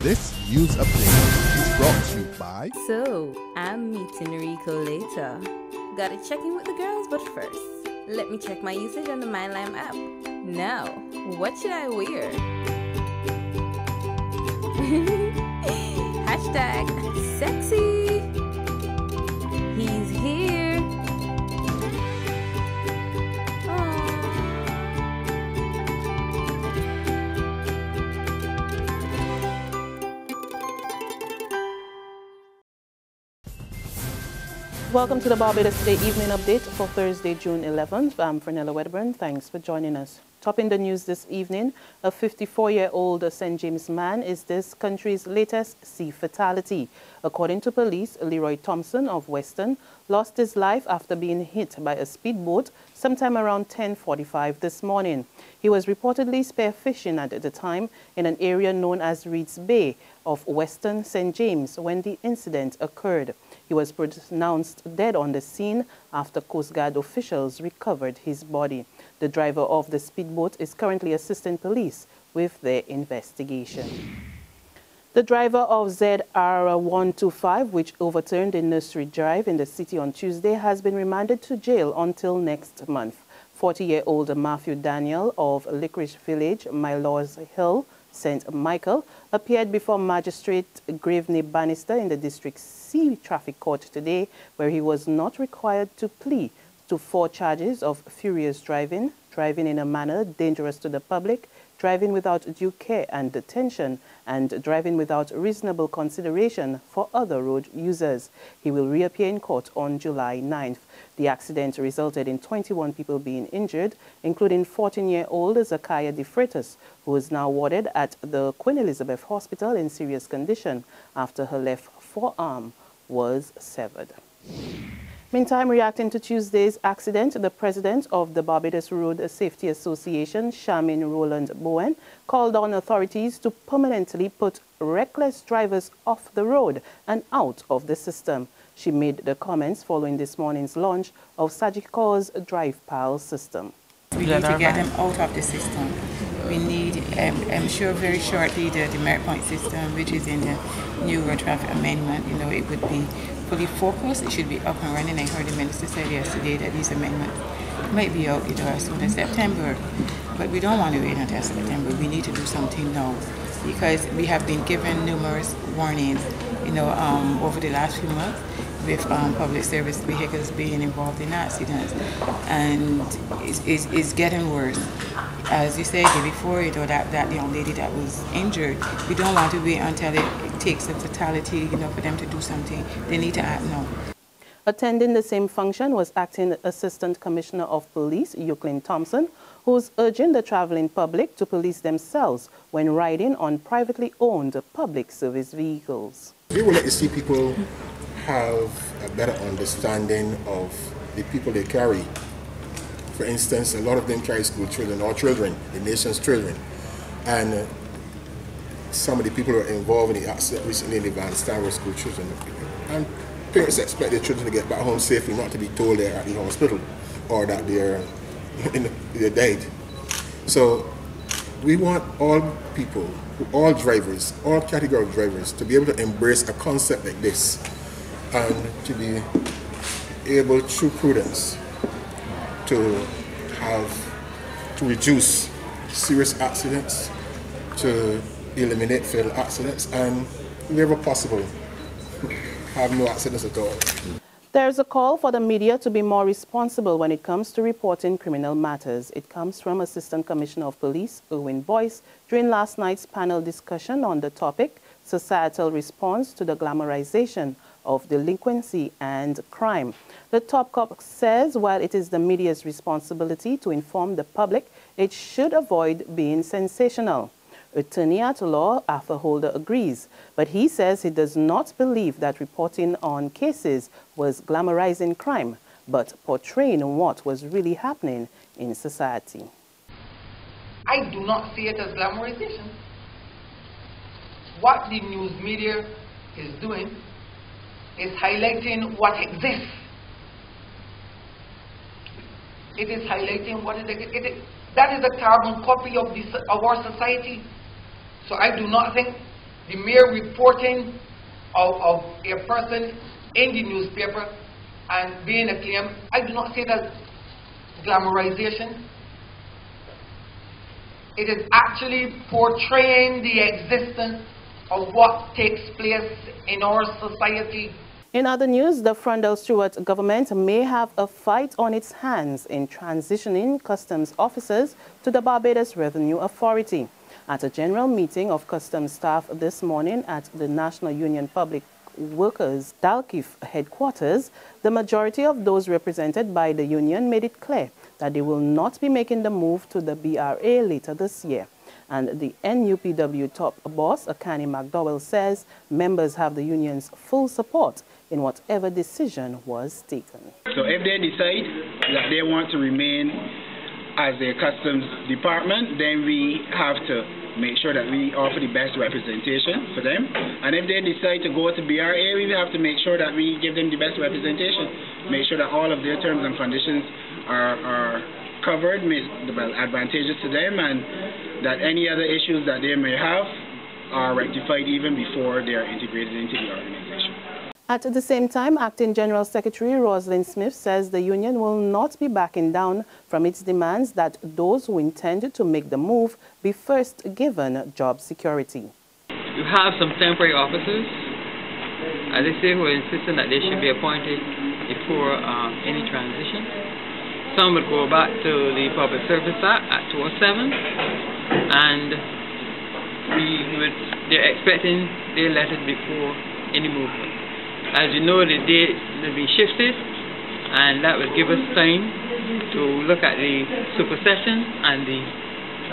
This news update is brought to you by... So, I'm meeting Rico later. Gotta check in with the girls, but first, let me check my usage on the MyLime app. Now, what should I wear? Hashtag sexy. He's here. Welcome to the Barbados Today Evening Update for Thursday, June 11th. I'm Fernella Wedderburn. Thanks for joining us. Topping the news this evening, a 54-year-old St. James man is this country's latest sea fatality. According to police, Leroy Thompson of Weston lost his life after being hit by a speedboat sometime around 10:45 this morning. He was reportedly spearfishing at the time in an area known as Reeds Bay of Weston, St. James, when the incident occurred. He was pronounced dead on the scene after Coast Guard officials recovered his body. The driver of the speedboat is currently assisting police with their investigation. The driver of ZR125, which overturned a nursery drive in the city on Tuesday, has been remanded to jail until next month. 40-year-old Matthew Daniel of Licorice Village, Mylors Hill, St. Michael, appeared before Magistrate Graveney Bannister in the District C Traffic Court today, where he was not required to plea to 4 charges of furious driving, driving in a manner dangerous to the public, driving without due care and detention, and driving without reasonable consideration for other road users. He will reappear in court on July 9th. The accident resulted in 21 people being injured, including 14-year-old Zakaya De Freitas, who is now warded at the Queen Elizabeth Hospital in serious condition after her left forearm was severed. Meantime, reacting to Tuesday's accident, the president of the Barbados Road Safety Association, Charmaine Roland Bowen, called on authorities to permanently put reckless drivers off the road and out of the system. She made the comments following this morning's launch of Sagicor's DrivePal system. We need to get them out of the system. We need, I'm sure very shortly, the merit point system, which is in the new road traffic amendment, it would be fully focused. It should be up and running. I heard the minister say yesterday that these amendments might be out as soon as September. But we don't want to wait until September. We need to do something now, because we have been given numerous warnings, over the last few months with public service vehicles being involved in accidents, and it's getting worse. As you said before, that young lady that was injured, we don't want to wait until it takes a fatality, for them to do something. They need to act now. Attending the same function was Acting Assistant Commissioner of Police, Leroy Thompson, who's urging the traveling public to police themselves when riding on privately owned public service vehicles. We would like to see people have a better understanding of the people they carry. For instance, a lot of them carry school children or children, the nation's children. And some of the people who are involved in the accident recently in the van stand with school children. And parents expect their children to get back home safely, not to be told they're at the hospital or that they're dead. So we want all people, all drivers, all category of drivers to be able to embrace a concept like this and to be able, through prudence, to reduce serious accidents, to eliminate fatal accidents, and wherever possible, have no accidents at all. There's a call for the media to be more responsible when it comes to reporting criminal matters. It comes from Assistant Commissioner of Police, Irwin Boyce, during last night's panel discussion on the topic, Societal Response to the Glamorization of Delinquency and Crime. The top cop says while it is the media's responsibility to inform the public, it should avoid being sensational. Attorney at law Arthur Holder agrees, but he says he does not believe that reporting on cases was glamorizing crime, but portraying what was really happening in society. I do not see it as glamorization. What the news media is doing is highlighting what exists. It is highlighting what is that is a carbon copy of our society. So I do not think the mere reporting of a person in the newspaper and being a claim, I do not say that glamorization. It is actually portraying the existence of what takes place in our society. In other news, the Frondell Stewart government may have a fight on its hands in transitioning customs officers to the Barbados Revenue Authority. At a general meeting of customs staff this morning at the National Union Public Workers Dalkeith headquarters, the majority of those represented by the union made it clear that they will not be making the move to the BRA later this year. And the NUPW top boss, Akani McDowell, says members have the union's full support in whatever decision was taken. So if they decide that they want to remain as a customs department, then we have to make sure that we offer the best representation for them. And if they decide to go to BRA, we have to make sure that we give them the best representation, make sure that all of their terms and conditions are covered, advantageous to them, and that any other issues that they may have are rectified even before they are integrated into the organization. At the same time, Acting General Secretary Roslyn Smith says the union will not be backing down from its demands that those who intend to make the move be first given job security. You have some temporary officers, as I say, who are insisting that they should be appointed before any transition. Some would go back to the Public Service Act 207, and they're expecting their letters before any movement. As you know, the date will be shifted, and that will give us time to look at the supersession and the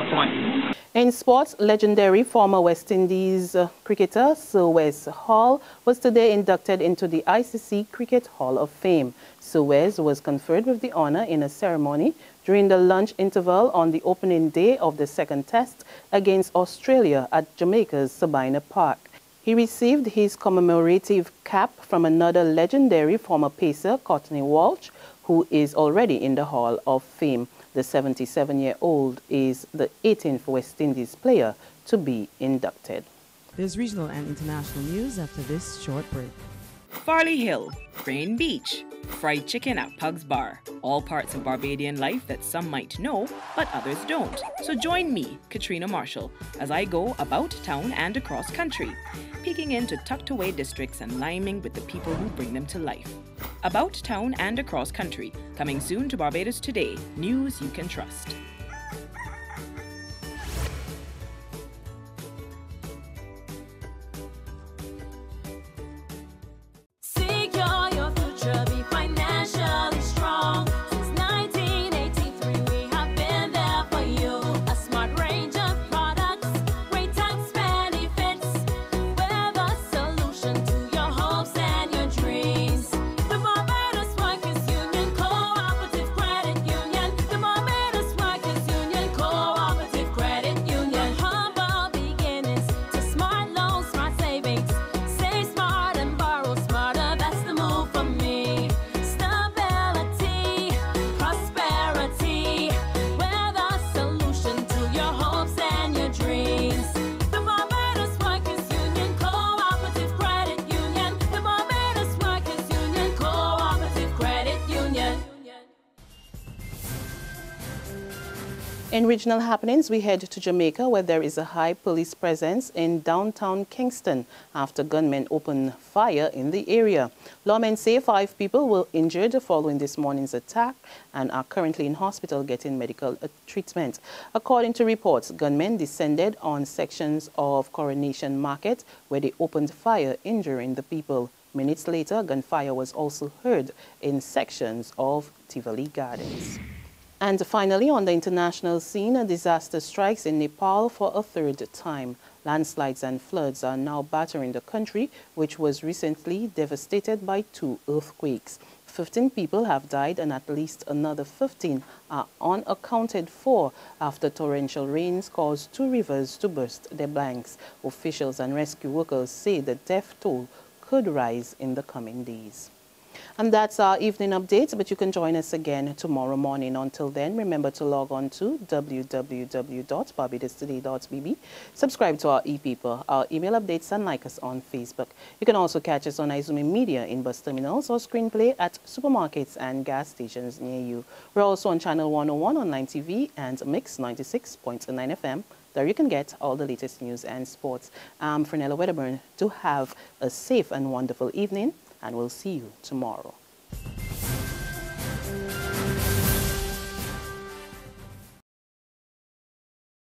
appointments. In sports, legendary former West Indies cricketer Sir Wes Hall was today inducted into the ICC Cricket Hall of Fame. Sir Wes was conferred with the honor in a ceremony during the lunch interval on the opening day of the second test against Australia at Jamaica's Sabina Park. He received his commemorative cap from another legendary former pacer, Courtney Walsh, who is already in the Hall of Fame. The 77-year-old is the 18th West Indies player to be inducted. There's regional and international news after this short break. Farley Hill, Crane Beach, fried chicken at Pug's Bar. All parts of Barbadian life that some might know, but others don't. So join me, Katrina Marshall, as I go about town and across country, peeking into tucked-away districts and liming with the people who bring them to life. About town and across country, coming soon to Barbados Today, news you can trust. In regional happenings, we head to Jamaica, where there is a high police presence in downtown Kingston after gunmen opened fire in the area. Lawmen say 5 people were injured following this morning's attack and are currently in hospital getting medical treatment. According to reports, gunmen descended on sections of Coronation Market where they opened fire, injuring the people. Minutes later, gunfire was also heard in sections of Tivoli Gardens. And finally, on the international scene, a disaster strikes in Nepal for a 3rd time. Landslides and floods are now battering the country, which was recently devastated by 2 earthquakes. 15 people have died and at least another 15 are unaccounted for after torrential rains caused 2 rivers to burst their banks. Officials and rescue workers say the death toll could rise in the coming days. And that's our evening update, but you can join us again tomorrow morning. Until then, remember to log on to www.barbadostoday.bb, subscribe to our e-paper, our email updates, and like us on Facebook. You can also catch us on Izumi Media in bus terminals or screenplay at supermarkets and gas stations near you. We're also on Channel 101 online TV and Mix 96.9 FM. There you can get all the latest news and sports. I'm Frenella Wedderburn. Do have a safe and wonderful evening, and we'll see you tomorrow.